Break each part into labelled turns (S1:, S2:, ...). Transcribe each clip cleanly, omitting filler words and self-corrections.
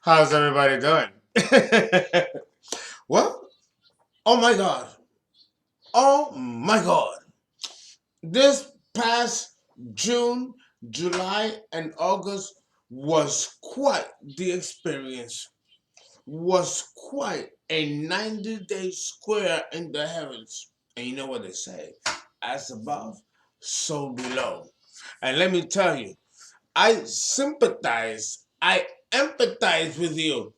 S1: How's everybody doing? Well, oh my God. Oh my God. This past June, July, and August was quite the experience. Was quite a 90-day square in the heavens. And you know what they say? As above, so below. And let me tell you, I sympathize, I empathize with you.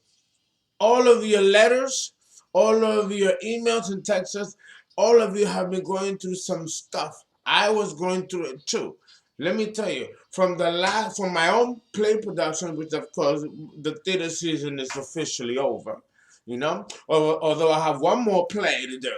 S1: All of your letters, all of your emails and texts, all of you have been going through some stuff. I was going through it too. Let me tell you, from my own play production, which of course the theater season is officially over, you know. Although I have one more play to do,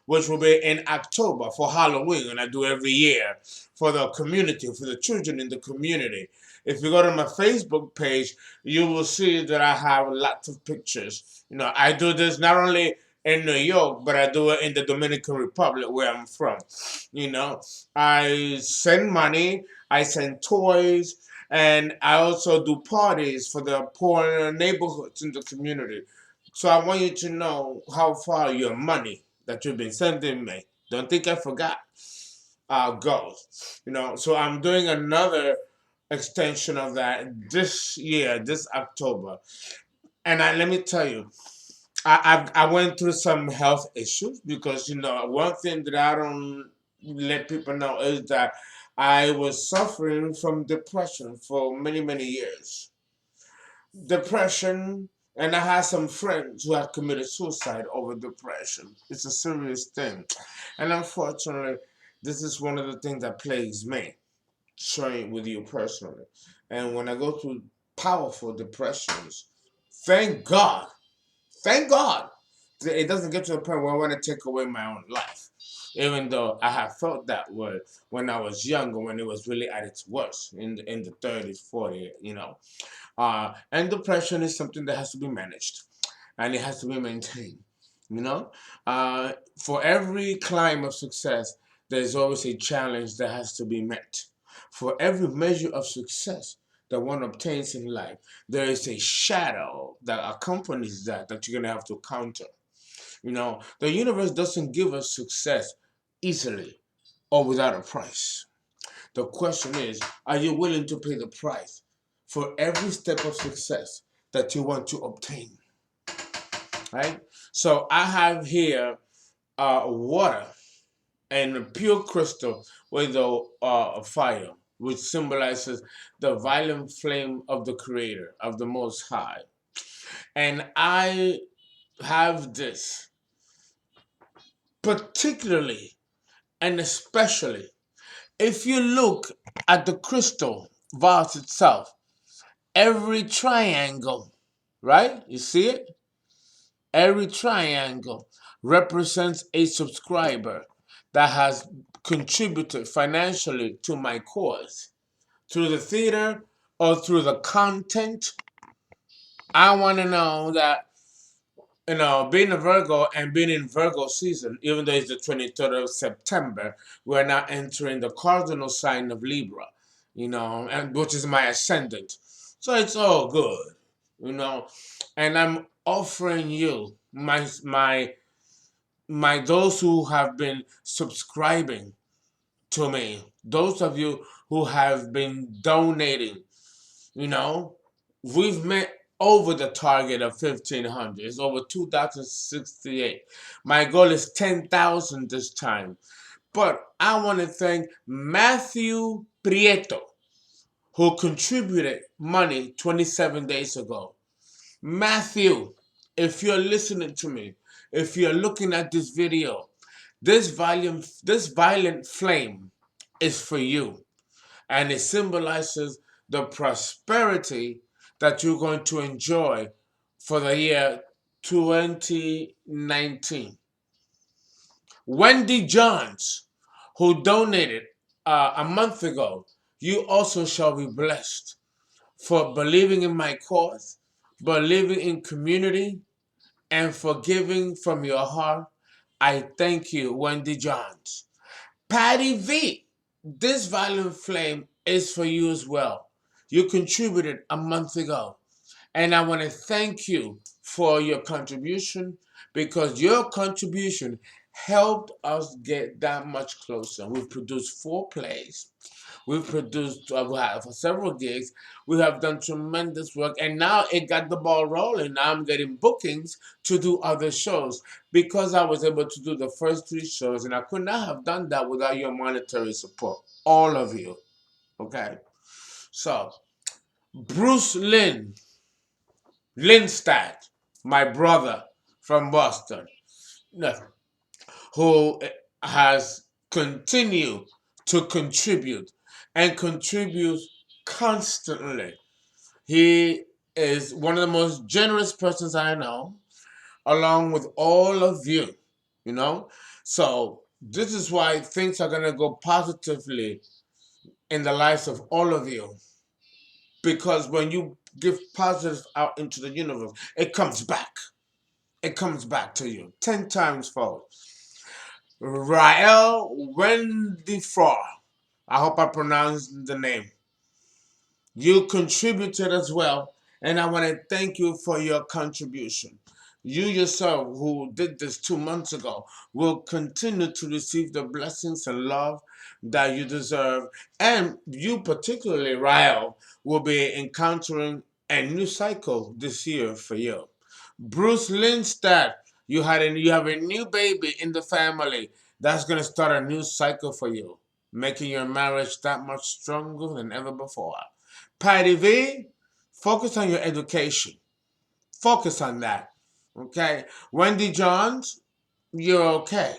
S1: which will be in October for Halloween, and I do every year for the community, for the children in the community. If you go to my Facebook page, you will see that I have lots of pictures. You know, I do this not only in New York, but I do it in the Dominican Republic where I'm from. You know, I send money, I send toys, and I also do parties for the poor neighborhoods in the community. So I want you to know how far your money that you've been sending me, don't think I forgot, goes. You know, so I'm doing another extension of that this year, this October. And let me tell you, I went through some health issues because, you know, one thing that I don't let people know is that I was suffering from depression for many, many years. Depression, and I had some friends who had committed suicide over depression. It's a serious thing. And unfortunately, this is one of the things that plagues me, sharing with you personally. And when I go through powerful depressions, thank God, thank God, it doesn't get to a point where I want to take away my own life. Even though I have felt that way when I was younger, when it was really at its worst in the 30s, 40s, you know. And depression is something that has to be managed and it has to be maintained. You know, for every climb of success, there's always a challenge that has to be met. For every measure of success that one obtains in life, there is a shadow that accompanies that you're gonna have to counter. You know, the universe doesn't give us success easily or without a price. The question is, are you willing to pay the price for every step of success that you want to obtain? Right? So I have here water and pure crystal with a fire, which symbolizes the violent flame of the Creator, of the Most High. And I have this particularly and especially if you look at the crystal vase itself, every triangle, right? You see it? Every triangle represents a subscriber that has contributed financially to my cause through the theater or through the content. I want to know that, you know, being a Virgo and being in Virgo season, even though it's the 23rd of September, we're now entering the cardinal sign of Libra, you know, and which is my ascendant. So it's all good, you know. And I'm offering you my those who have been subscribing to me, those of you who have been donating, you know, we've met over the target of 1,500. It's over 2,068. My goal is 10,000 this time. But I want to thank Matthew Prieto, who contributed money 27 days ago. Matthew, if you're listening to me, if you're looking at this video, this violent flame is for you. And it symbolizes the prosperity that you're going to enjoy for the year 2019. Wendy Johns, who donated a month ago, you also shall be blessed for believing in my cause, believing in community, and for giving from your heart. I thank you, Wendy Johns. Patty V, This violent flame is for you as well. You contributed a month ago. And I want to thank you for your contribution, because your contribution helped us get that much closer. We've produced 4 plays. We've produced we have several gigs. We have done tremendous work, and now it got the ball rolling. Now I'm getting bookings to do other shows because I was able to do the first 3 shows, and I could not have done that without your monetary support. All of you. Okay? So, Bruce Lindstad, my brother from Boston, who has continued to contribute and contributes constantly. He is one of the most generous persons I know, along with all of you, you know? So this is why things are going to go positively in the lives of all of you. Because when you give positive out into the universe, it comes back. It comes back to you 10 times fold. Rael Wendifor, I hope I pronounced the name. You contributed as well, and I want to thank you for your contribution. You yourself, who did this 2 months ago, will continue to receive the blessings and love that you deserve. And you, particularly, Rael, will be encountering a new cycle this year for you. Bruce Lindstad, you have a new baby in the family. That's going to start a new cycle for you, making your marriage that much stronger than ever before. Patty V, focus on your education. Focus on that. Okay? Wendy Johns, you're okay.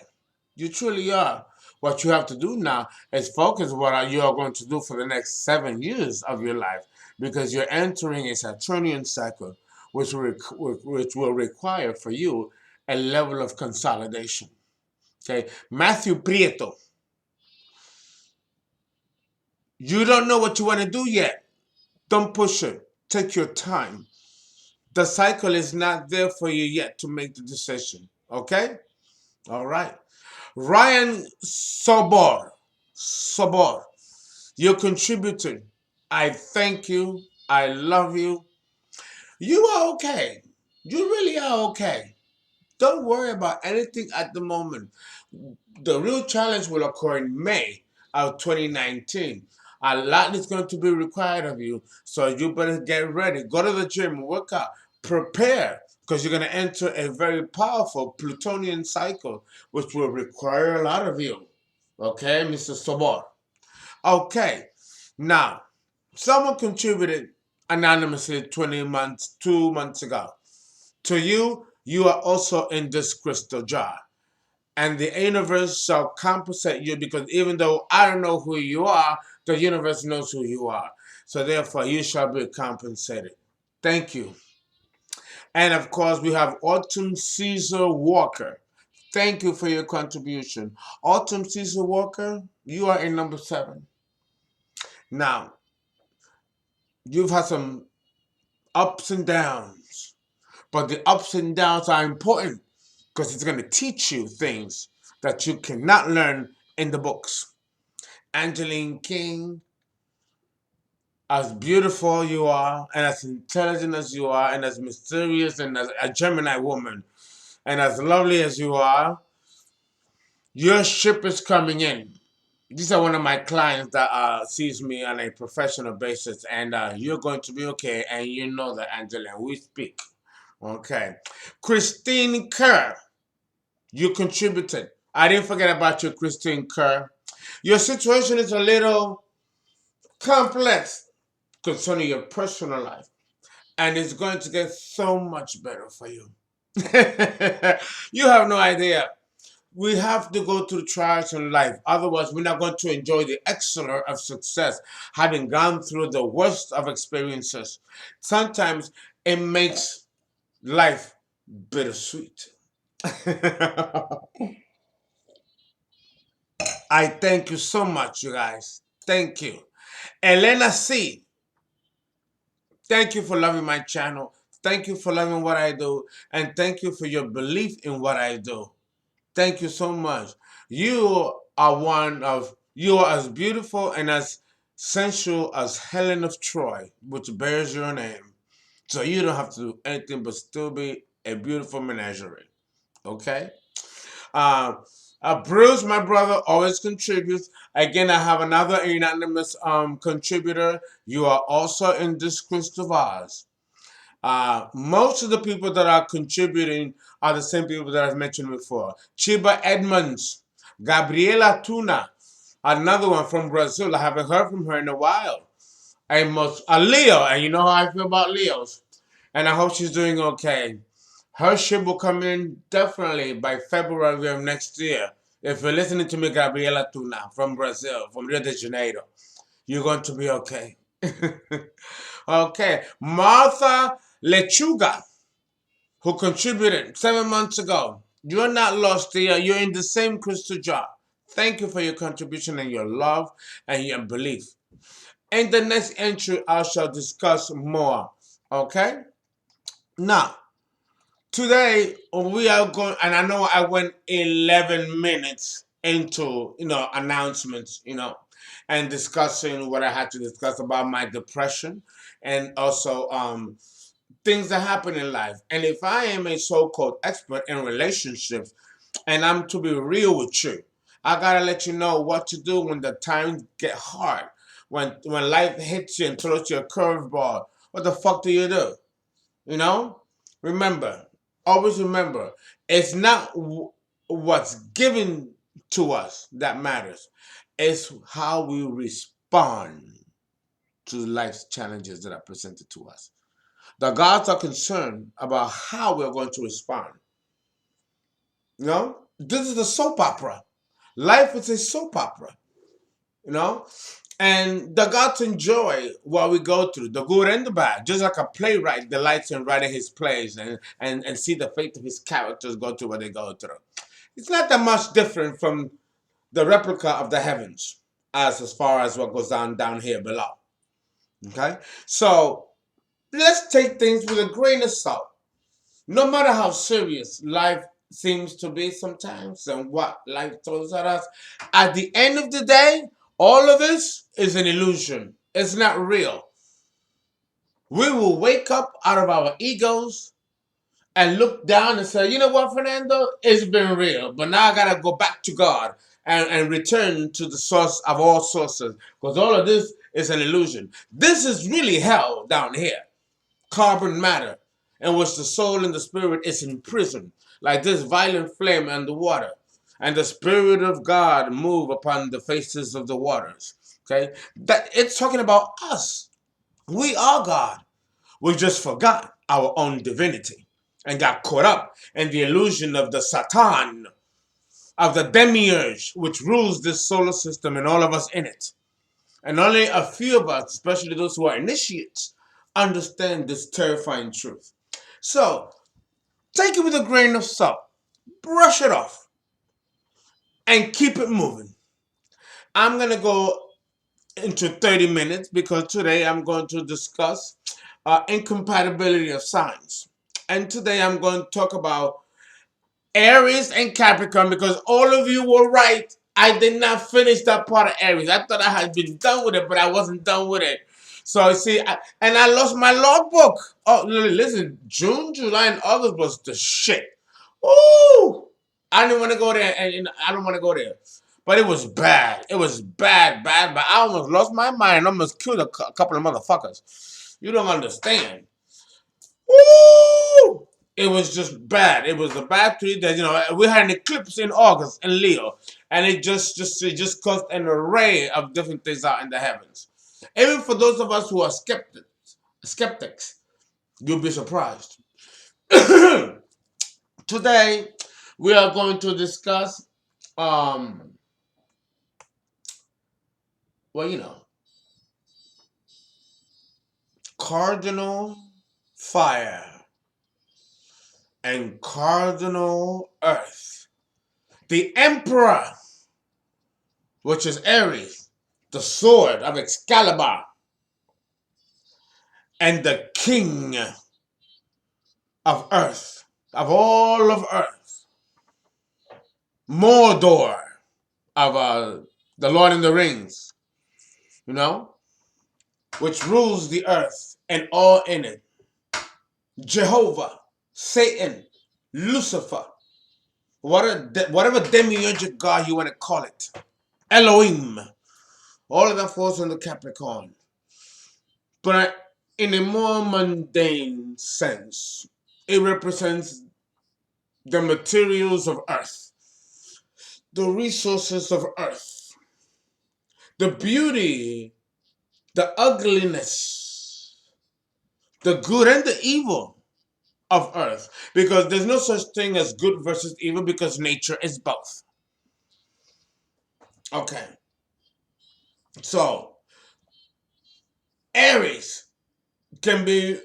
S1: You truly are. What you have to do now is focus what you are going to do for the next 7 years of your life, because you're entering a Saturnian cycle, which will require for you a level of consolidation. Okay? Matthew Prieto, you don't know what you want to do yet. Don't push it. Take your time. The cycle is not there for you yet to make the decision. Okay? All right. Ryan Sobor, you contributed. I thank you. I love you. You are okay. You really are okay. Don't worry about anything at the moment. The real challenge will occur in May of 2019. A lot is going to be required of you, so you better get ready. Go to the gym, work out, prepare, because you're going to enter a very powerful Plutonian cycle, which will require a lot of you. Okay, Mr. Sobor. Okay, now, someone contributed anonymously 20 months, 2 months ago. To you, you are also in this crystal jar. And the universe shall compensate you, because even though I don't know who you are, the universe knows who you are. So therefore, you shall be compensated. Thank you. And of course, we have Autumn Caesar Walker. Thank you for your contribution. Autumn Caesar Walker, you are in number 7. Now, you've had some ups and downs, but the ups and downs are important because it's going to teach you things that you cannot learn in the books. Angeline King, as beautiful you are, and as intelligent as you are, and as mysterious, and as a Gemini woman, and as lovely as you are, your ship is coming in. These are one of my clients that sees me on a professional basis, and you're going to be okay, and you know that, Angela, we speak. Okay. Christine Kerr, you contributed. I didn't forget about you, Christine Kerr. Your situation is a little complex concerning your personal life, and it's going to get so much better for you. You have no idea. We have to go through trials in life. Otherwise, we're not going to enjoy the excellence of success, having gone through the worst of experiences. Sometimes it makes life bittersweet. I thank you so much, you guys. Thank you. Elena C., thank you for loving my channel. Thank you for loving what I do. And thank you for your belief in what I do. Thank you so much. You are one of You are as beautiful and as sensual as Helen of Troy, which bears your name. So you don't have to do anything but still be a beautiful menagerie. Okay? Um, Bruce, my brother, always contributes. Again, I have another anonymous contributor. You are also in this crystal vase. Most of the people that are contributing are the same people that I've mentioned before. Chiba Edmonds, Gabriela Tuna, another one from Brazil. I haven't heard from her in a while. A Leo, and you know how I feel about Leos. And I hope she's doing okay. Her ship will come in definitely by February of next year. If you're listening to me, Gabriela Tuna from Brazil, from Rio de Janeiro, you're going to be okay. Okay. Martha Lechuga, who contributed 7 months ago. You're not lost here. You're in the same crystal jar. Thank you for your contribution and your love and your belief. In the next entry, I shall discuss more. Okay? Now, today we are going, and I know I went 11 minutes into, announcements, and discussing what I had to discuss about my depression and also things that happen in life. And if I am a so-called expert in relationships, and I'm to be real with you, I gotta let you know what to do when the times get hard. When life hits you and throws you a curveball, what the fuck do you do? You know? Remember, always remember, it's not what's given to us that matters. It's how we respond to life's challenges that are presented to us. The gods are concerned about how we're going to respond. You know, this is a soap opera. Life is a soap opera. You know, and the gods enjoy what we go through, the good and the bad. Just like a playwright delights in writing his plays and see the fate of his characters go through what they go through. It's not that much different from the replica of the heavens as far as what goes down here below. Okay, so let's take things with a grain of salt. No matter how serious life seems to be sometimes and what life throws at us, at the end of the day, all of this is an illusion. It's not real. We will wake up out of our egos and look down and say, you know what, Fernando? It's been real, but now I got to go back to God and return to the source of all sources because all of this is an illusion. This is really hell down here. Carbon matter, in which the soul and the spirit is imprisoned, like this violent flame and the water. And the spirit of God move upon the faces of the waters. Okay? That it's talking about us. We are God. We just forgot our own divinity and got caught up in the illusion of the Satan, of the demiurge, which rules this solar system and all of us in it. And only a few of us, especially those who are initiates, understand this terrifying truth. So, take it with a grain of salt, brush it off, and keep it moving. I'm going to go into 30 minutes because today I'm going to discuss incompatibility of signs. And today I'm going to talk about Aries and Capricorn because all of you were right. I did not finish that part of Aries. I thought I had been done with it, but I wasn't done with it. So you see, and I lost my logbook. Oh, listen, June, July, and August was the shit. Ooh, I didn't want to go there, and I don't want to go there. But it was bad. It was bad, bad. But I almost lost my mind. I almost killed a couple of motherfuckers. You don't understand. Woo! It was just bad. It was a bad 3 days. We had an eclipse in August in Leo, and it just caused an array of different things out in the heavens. Even for those of us who are skeptics, you'll be surprised. Today, we are going to discuss, um, well, cardinal fire and cardinal earth. The emperor, which is Aries, the sword of Excalibur, and the king of earth, of all of earth, Mordor of the Lord in the Rings, you know, which rules the earth and all in it. Jehovah, Satan, Lucifer, whatever demiurgic god you want to call it, Elohim, all of that falls under Capricorn. But in a more mundane sense, it represents the materials of earth, the resources of earth, the beauty, the ugliness, the good and the evil of earth. Because there's no such thing as good versus evil, because nature is both. Okay. So, Aries can be,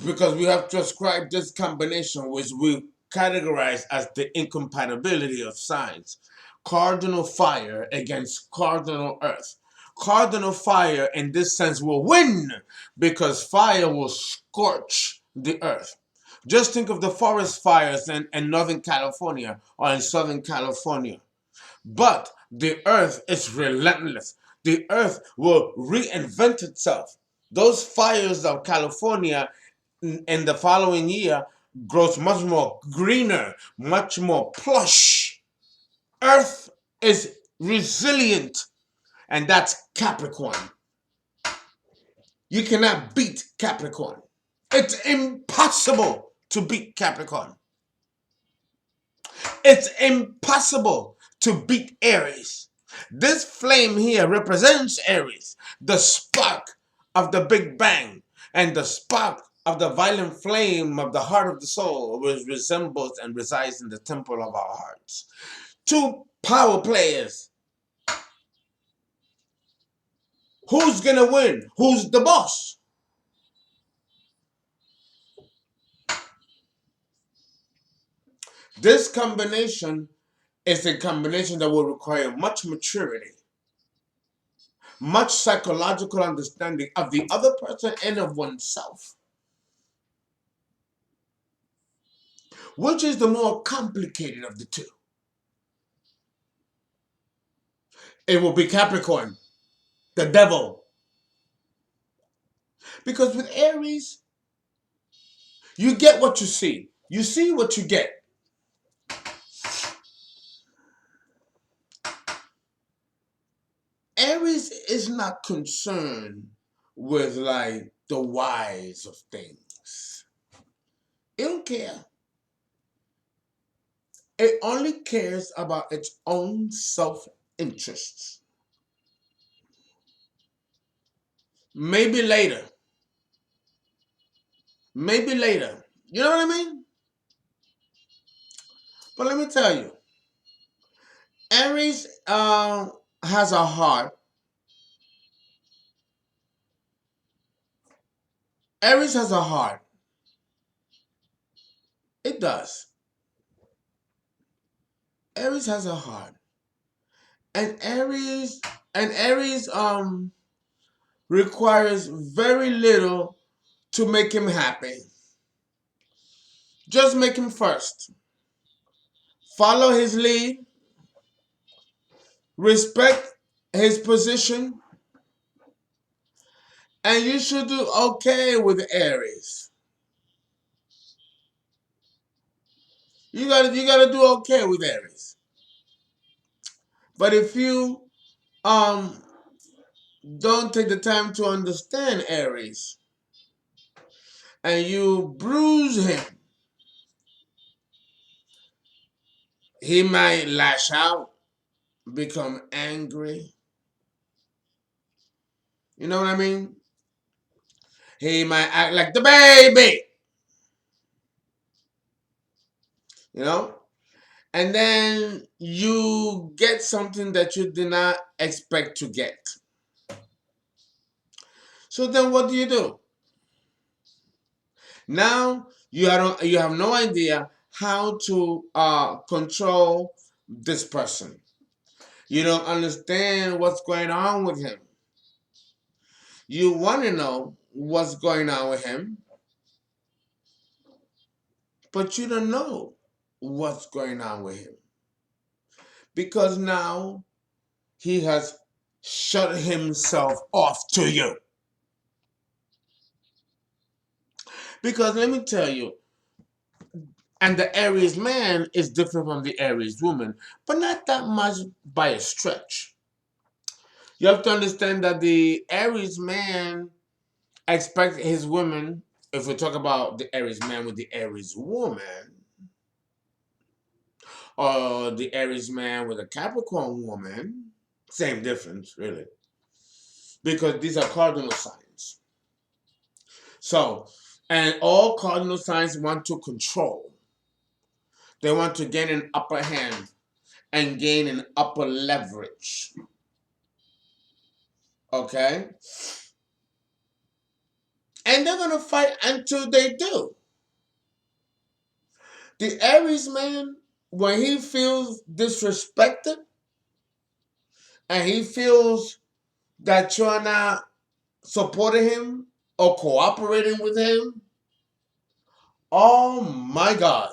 S1: because we have to ascribe this combination, which we categorize as the incompatibility of signs. Cardinal fire against cardinal earth. Cardinal fire in this sense will win because fire will scorch the earth. Just think of the forest fires in Northern California or in Southern California. But the earth is relentless. The earth will reinvent itself. Those fires of California in the following year grows much more greener, much more plush. Earth is resilient, and that's Capricorn. You cannot beat Capricorn. It's impossible to beat Capricorn. It's impossible to beat Aries. This flame here represents Aries, the spark of the Big Bang, and the spark of the violent flame of the heart of the soul, which resembles and resides in the temple of our hearts. Two power players. Who's gonna win? Who's the boss? This combination is a combination that will require much maturity, much psychological understanding of the other person and of oneself. Which is the more complicated of the two? It will be Capricorn, the devil. Because with Aries, you get what you see. You see what you get. Aries is not concerned with like the whys of things. It don't care. It only cares about its own self-interests. Maybe later. Maybe later. You know what I mean? But let me tell you, Aries has a heart. Aries has a heart. It does. Aries has a heart. And Aries requires very little to make him happy. Just make him first. Follow his lead. Respect his position. And you should do okay with Aries. You gotta do okay with Aries. But if you don't take the time to understand Aries and you bruise him, he might lash out, become angry. You know what I mean? He might act like the baby. You know? And then you get something that you did not expect to get. So then what do? Now you have no idea how to control this person. You don't understand what's going on with him. You want to know what's going on with him, but you don't know what's going on with him. Because now he has shut himself off to you. Because let me tell you, and the Aries man is different from the Aries woman, but not that much by a stretch. You have to understand that the Aries man expects his woman, if we talk about the Aries man with the Aries woman, or the Aries man with a Capricorn woman, same difference, really. Because these are cardinal signs. So, and all cardinal signs want to control. They want to gain an upper hand and gain an upper leverage. Okay? And they're going to fight until they do. The Aries man, when he feels disrespected and he feels that you're not supporting him or cooperating with him, oh my God.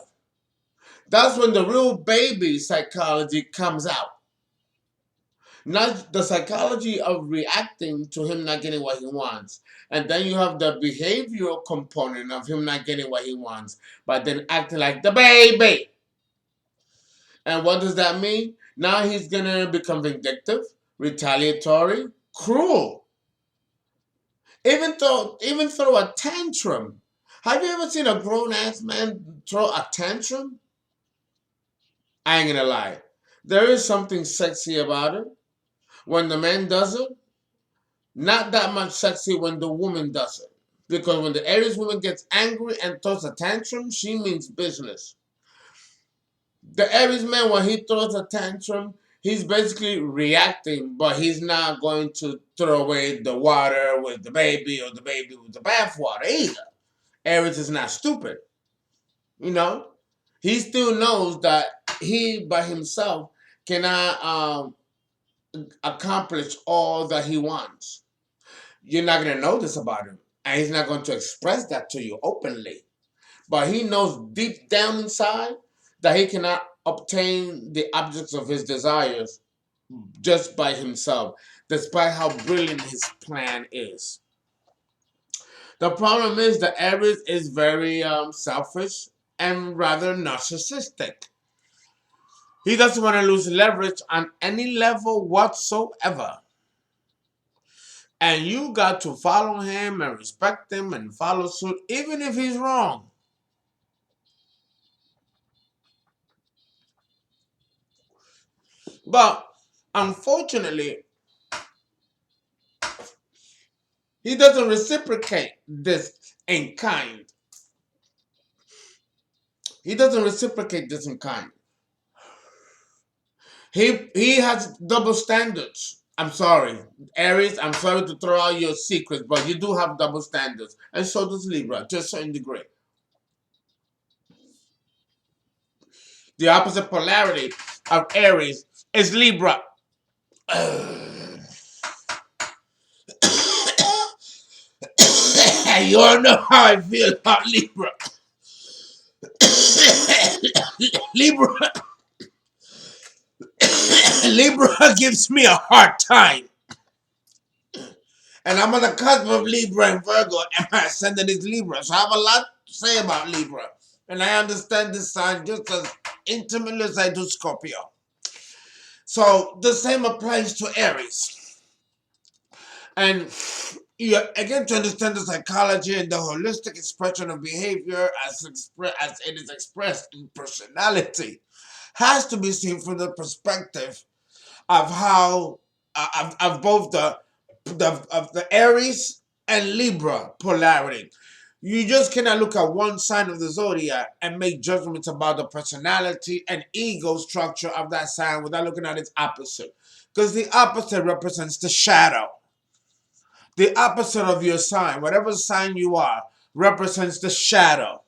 S1: That's when the real baby psychology comes out. Not the psychology of reacting to him not getting what he wants. And then you have the behavioral component of him not getting what he wants, but then acting like the baby. And what does that mean? Now he's going to become vindictive, retaliatory, cruel. Even throw a tantrum. Have you ever seen a grown-ass man throw a tantrum? I ain't gonna lie. There is something sexy about it. When the man does it, not that much sexy when the woman does it. Because when the Aries woman gets angry and throws a tantrum, she means business. The Aries man, when he throws a tantrum, he's basically reacting, but he's not going to throw away the water with the baby or the baby with the bathwater either. Aries is not stupid. You know? He still knows that he by himself cannot accomplish all that he wants. You're not going to know this about him. And he's not going to express that to you openly. But he knows deep down inside that he cannot obtain the objects of his desires just by himself, despite how brilliant his plan is. The problem is the Aries is very selfish and rather narcissistic. He doesn't want to lose leverage on any level whatsoever. And you got to follow him and respect him and follow suit, even if he's wrong. But unfortunately, he doesn't reciprocate this in kind. He doesn't reciprocate this in kind. He has double standards. I'm sorry, Aries, I'm sorry to throw out your secrets, but you do have double standards. And so does Libra, to a certain degree. The opposite polarity of Aries is Libra. You all know how I feel about Libra. Libra Libra gives me a hard time. And I'm on the cusp of Libra and Virgo, and my ascendant is Libra. So I have a lot to say about Libra. And I understand this sign just as intimately as I do Scorpio. So the same applies to Aries. And you again, to understand the psychology and the holistic expression of behavior as it is expressed in personality has to be seen from the perspective of how of both the Aries and Libra polarity. You just cannot look at one sign of the zodiac and make judgments about the personality and ego structure of that sign without looking at its opposite. Because the opposite represents the shadow. The opposite of your sign, whatever sign you are, represents the shadow.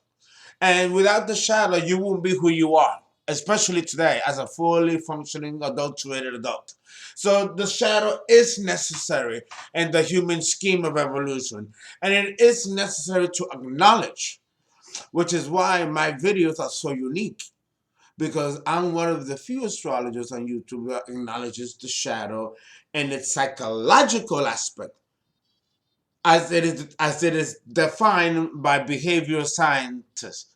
S1: And without the shadow, you won't be who you are, especially today as a fully functioning adulterated adult. So the shadow is necessary in the human scheme of evolution. And it is necessary to acknowledge, which is why my videos are so unique. because I'm one of the few astrologers on YouTube that acknowledges the shadow and its psychological aspect, as it is defined by behavioral scientists,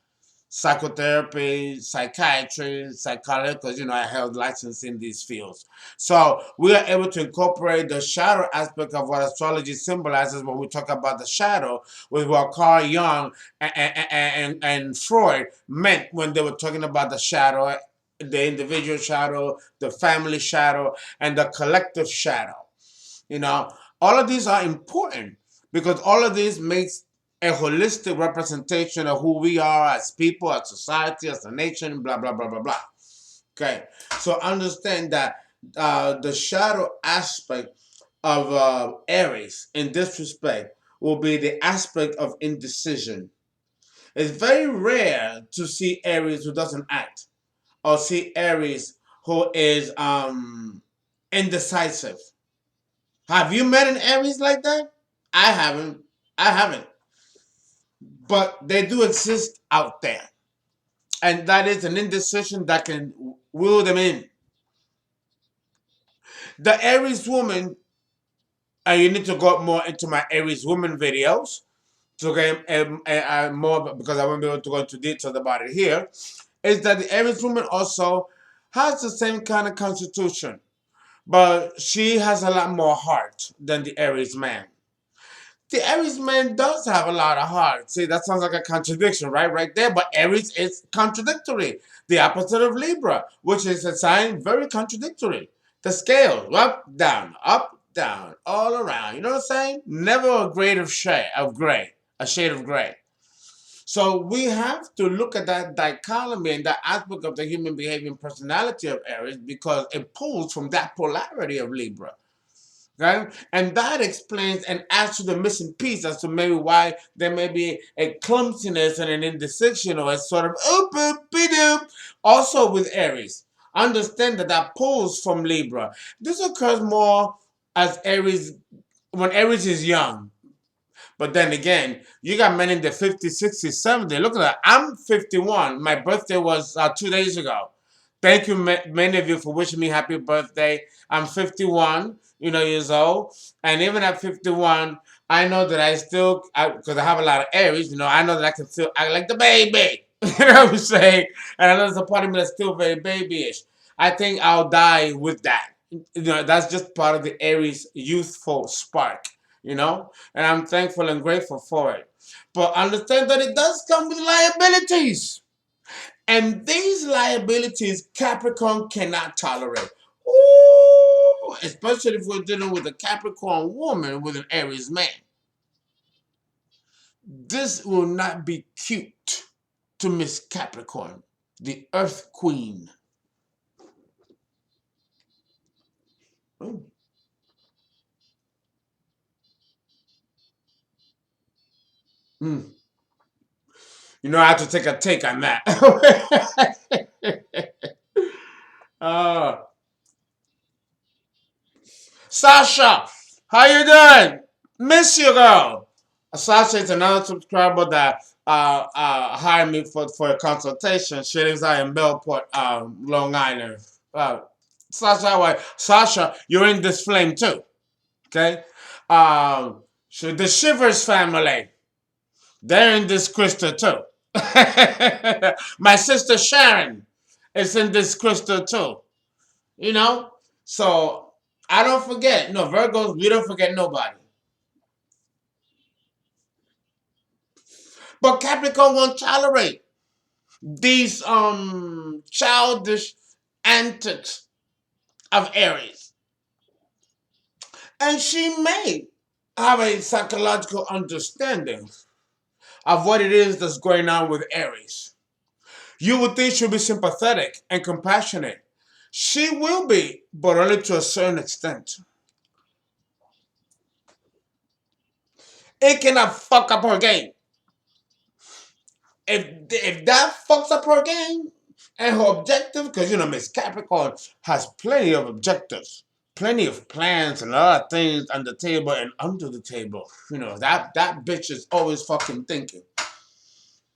S1: psychotherapy, psychiatry, psychology, because I held license in these fields. So we are able to incorporate the shadow aspect of what astrology symbolizes when we talk about the shadow, with what Carl Jung and Freud meant when they were talking about the shadow, the individual shadow, the family shadow, and the collective shadow. You know, all of these are important because all of these makes a holistic representation of who we are as people, as society, as a nation, blah, blah, blah, blah, blah. Okay, so understand that the shadow aspect of Aries in this respect will be the aspect of indecision. It's very rare to see Aries who doesn't act, or see Aries who is indecisive. Have you met an Aries like that? I haven't. I haven't. But they do exist out there. And that is an indecision that can wheel them in. The Aries woman, and you need to go more into my Aries woman videos to get more, because I won't be able to go into details about it here, is that the Aries woman also has the same kind of constitution, but she has a lot more heart than the Aries man. The Aries man does have a lot of heart. See, that sounds like a contradiction, right? Right there. But Aries is contradictory. The opposite of Libra, which is a sign very contradictory. The scale, up, down, all around. You know what I'm saying? Never a grade of shade of gray, a shade of gray. So we have to look at that dichotomy and that aspect of the human behavior and personality of Aries, because it pulls from that polarity of Libra. Okay? And that explains and adds to the missing piece as to maybe why there may be a clumsiness and an indecision, or a sort of also with Aries. Understand that that pulls from Libra. This occurs more as Aries, when Aries is young. But then again, you got men in the 50s, 60s, 70s. Look at that. I'm 51. My birthday was 2 days ago. Thank you, many of you, for wishing me happy birthday. I'm 51, years old. And even at 51, I know that I still, because I have a lot of Aries, I know that I can still act like the baby. You know what I'm saying? And I know there's a part of me that's still very babyish. I think I'll die with that. That's just part of the Aries youthful spark, and I'm thankful and grateful for it. But understand that it does come with liabilities. And these liabilities Capricorn cannot tolerate. Ooh, especially if we're dealing with a Capricorn woman with an Aries man. This will not be cute to Miss Capricorn, the Earth Queen. Ooh. Mm. I have to take a take on that. uh, Sasha, how you doing? Miss you, girl. Sasha is another subscriber that hired me for a consultation. She lives out in Bellport, Long Island. Sasha, Sasha, you're in this flame too. Okay? So the Shivers family, they're in this crystal too. My sister Sharon is in this crystal too. You know? So I don't forget. No, Virgos, we don't forget nobody. But Capricorn won't tolerate these childish antics of Aries. And she may have a psychological understanding of what it is that's going on with Aries. You would think she'll be sympathetic and compassionate. She will be, but only to a certain extent. It cannot fuck up her game. If that fucks up her game and her objective, because Miss Capricorn has plenty of objectives, plenty of plans, and a lot of things on the table and under the table. That bitch is always fucking thinking.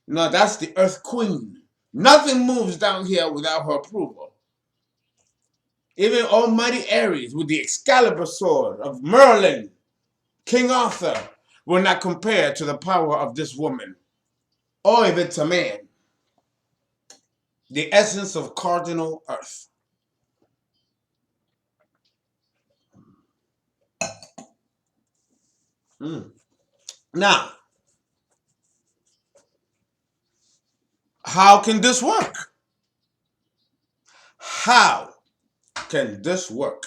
S1: That's the Earth Queen, Nothing moves down here without her approval. Even almighty Aries with the Excalibur sword of Merlin, King Arthur, will not compare to the power of this woman. Or if it's a man, the essence of cardinal earth. Now, how can this work? How can this work?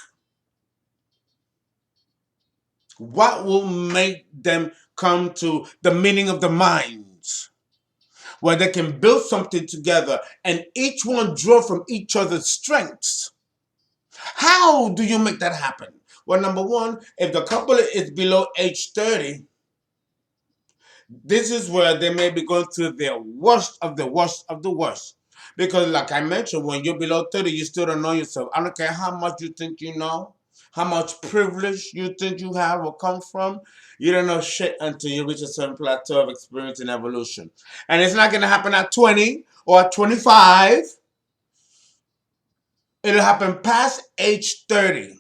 S1: What will make them come to the meaning of the minds, where they can build something together and each one draw from each other's strengths? How do you make that happen? Well, number one, if the couple is below age 30, this is where they may be going through their worst of the worst of the worst. Because like I mentioned, when you're below 30, you still don't know yourself. I don't care how much you think you know, how much privilege you think you have or come from. You don't know shit until you reach a certain plateau of experience and evolution. And it's not going to happen at 20 or at 25. It'll happen past age 30.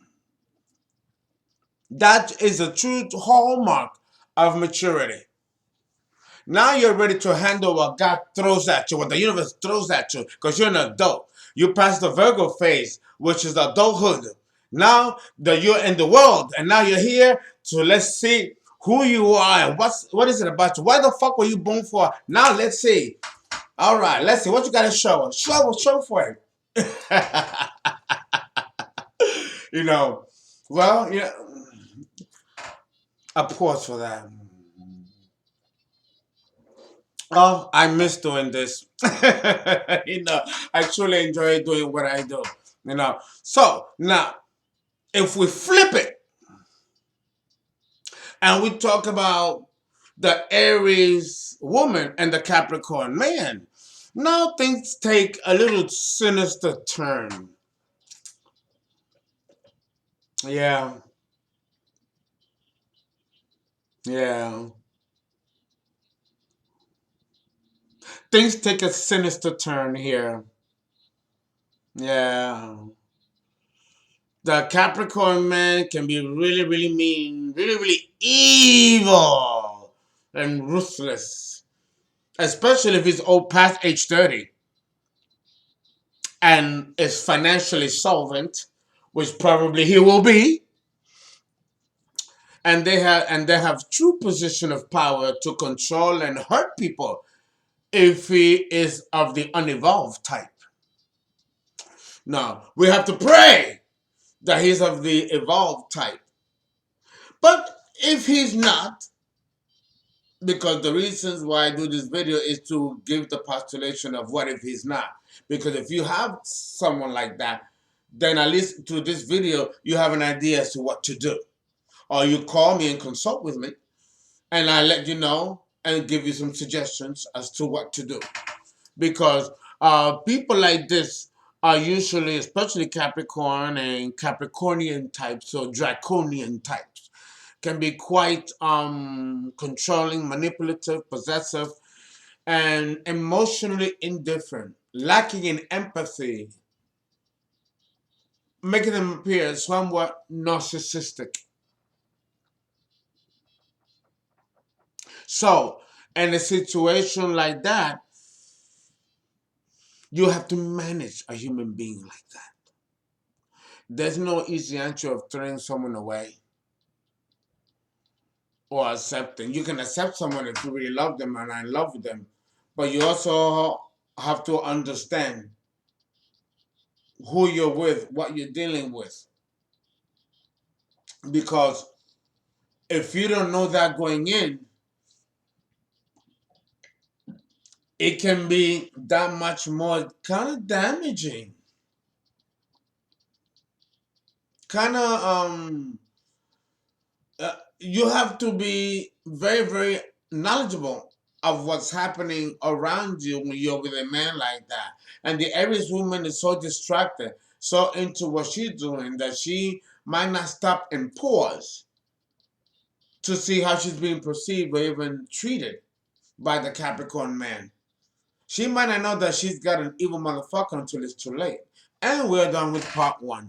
S1: That is a true hallmark of maturity. Now you're ready to handle what God throws at you, what the universe throws at you, because you're an adult. You passed the Virgo phase, which is adulthood. Now that you're in the world, and now you're here, so let's see who you are and what is it about you. Why the fuck were you born for? Now let's see. All right, let's see what you got to show us. Show for it. You know, well, yeah, a pause for that. Oh, I miss doing this. I truly enjoy doing what I do. So now, if we flip it and we talk about the Aries woman and the Capricorn man, now things take a little sinister turn. Yeah, yeah. Things take a sinister turn here. Yeah. The Capricorn man can be really, really mean, really, really evil and ruthless, especially if he's old past age 30 and is financially solvent, which probably he will be, and they have true position of power to control and hurt people if he is of the unevolved type. Now, we have to pray that he's of the evolved type. But if he's not, because the reasons why I do this video is to give the postulation of what if he's not. Because if you have someone like that, then at least through this video, you have an idea as to what to do. Or you call me and consult with me, and I let you know and give you some suggestions as to what to do. Because people like this are usually, especially Capricorn and Capricornian types or Draconian types, can be quite controlling, manipulative, possessive, and emotionally indifferent, lacking in empathy, making them appear somewhat narcissistic. So, in a situation like that, you have to manage a human being like that. There's no easy answer of throwing someone away or accepting. You can accept someone if you really love them and I love them, but you also have to understand who you're with, what you're dealing with. Because if you don't know that going in, it can be that much more kind of damaging. Kind of, you have to be very, very knowledgeable of what's happening around you when you're with a man like that. And the Aries woman is so distracted, so into what she's doing, that she might not stop and pause to see how she's being perceived or even treated by the Capricorn man. She might not know that she's got an evil motherfucker until it's too late. And we're done with part 1.